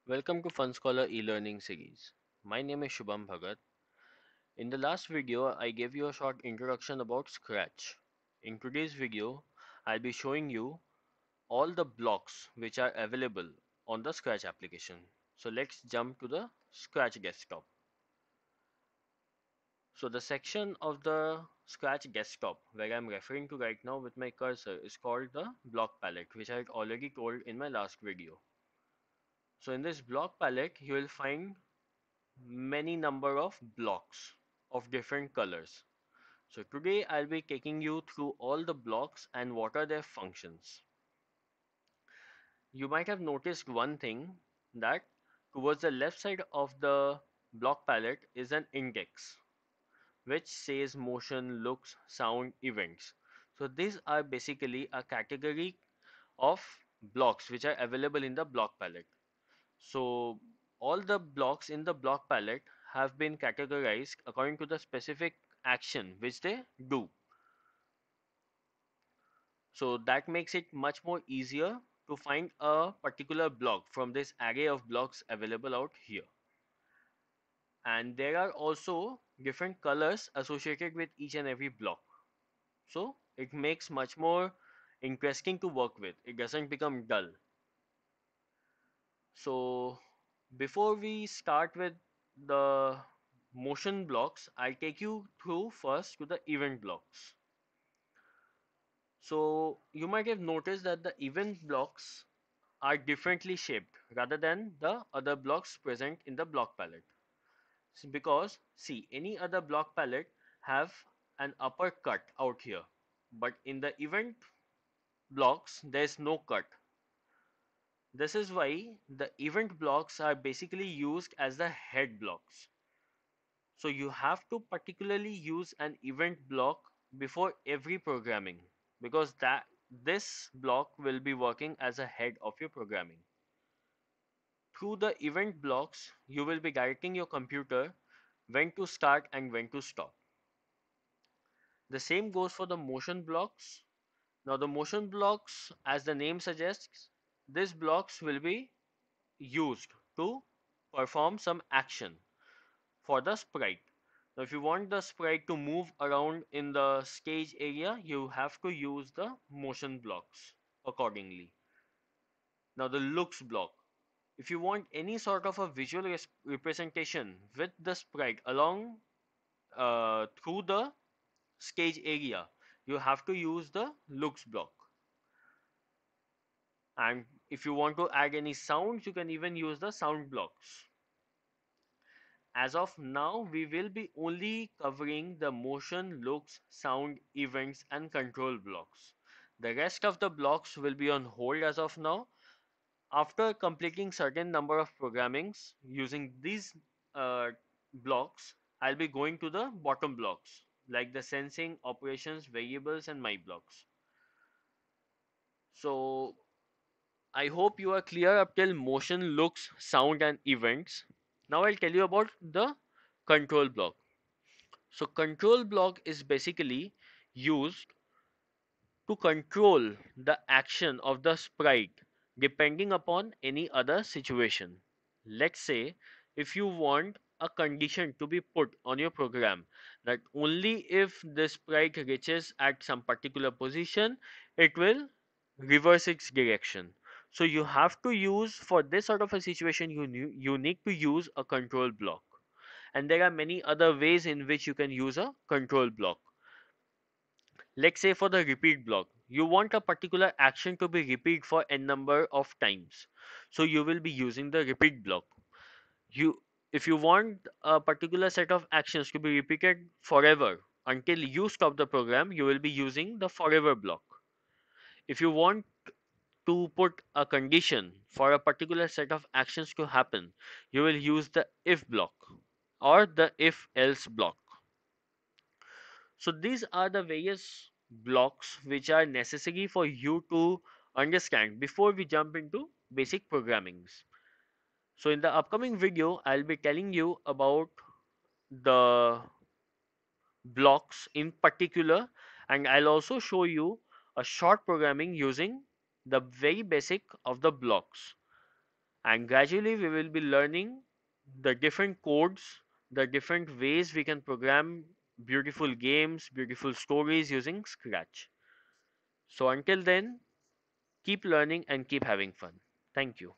Welcome to Fun Scholar e-learning series. My name is Shubham Bhagat. In the last video, I gave you a short introduction about Scratch. In today's video, I'll be showing you all the blocks which are available on the Scratch application. So let's jump to the Scratch desktop. So the section of the Scratch desktop where I'm referring to right now with my cursor is called the block palette, which I had already told in my last video. So in this block palette, you will find many number of blocks of different colors. So today I'll be taking you through all the blocks and what are their functions. You might have noticed one thing, that towards the left side of the block palette is an index which says motion, looks, sound, events. So these are basically a category of blocks which are available in the block palette. So all the blocks in the block palette have been categorized according to the specific action which they do. So that makes it much more easier to find a particular block from this array of blocks available out here. And there are also different colors associated with each and every block. So it makes much more interesting to work with. It doesn't become dull. So before we start with the motion blocks, I'll take you through first to the event blocks. So you might have noticed that the event blocks are differently shaped rather than the other blocks present in the block palette. Because see, any other block palette have an upper cut out here, but in the event blocks there is no cut. This is why the event blocks are basically used as the head blocks. So you have to particularly use an event block before every programming, because that this block will be working as a head of your programming. Through the event blocks, you will be directing your computer when to start and when to stop. The same goes for the motion blocks. Now the motion blocks, as the name suggests, these blocks will be used to perform some action for the sprite. Now if you want the sprite to move around in the stage area, you have to use the motion blocks accordingly. Now the looks block. If you want any sort of a visual representation with the sprite along through the stage area, you have to use the looks block. And if you want to add any sounds, you can even use the sound blocks. As of now, we will be only covering the motion, looks, sound, events, and control blocks. The rest of the blocks will be on hold as of now. After completing certain number of programmings using these uh, blocks, I'll be going to the bottom blocks like the sensing, operations, variables, and my blocks. So I hope you are clear up till motion, looks, sound, and events. Now I'll tell you about the control block. So control block is basically used to control the action of the sprite depending upon any other situation. Let's say if you want a condition to be put on your program that only if the sprite reaches at some particular position, it will reverse its direction. So you have to use, for this sort of a situation, you need to use a control block. And there are many other ways in which you can use a control block. Let's say for the repeat block, you want a particular action to be repeat for n number of times. So you will be using the repeat block. You, if you want a particular set of actions to be repeated forever until you stop the program, you will be using the forever block. If you want to put a condition for a particular set of actions to happen, you will use the if block or the if else block. So these are the various blocks which are necessary for you to understand before we jump into basic programmings. So in the upcoming video, I'll be telling you about the blocks in particular, and I'll also show you a short programming using the very basic of the blocks. and gradually we will be learning the different codes, the different ways we can program beautiful games, beautiful stories using Scratch. So until then, keep learning and keep having fun. Thank you.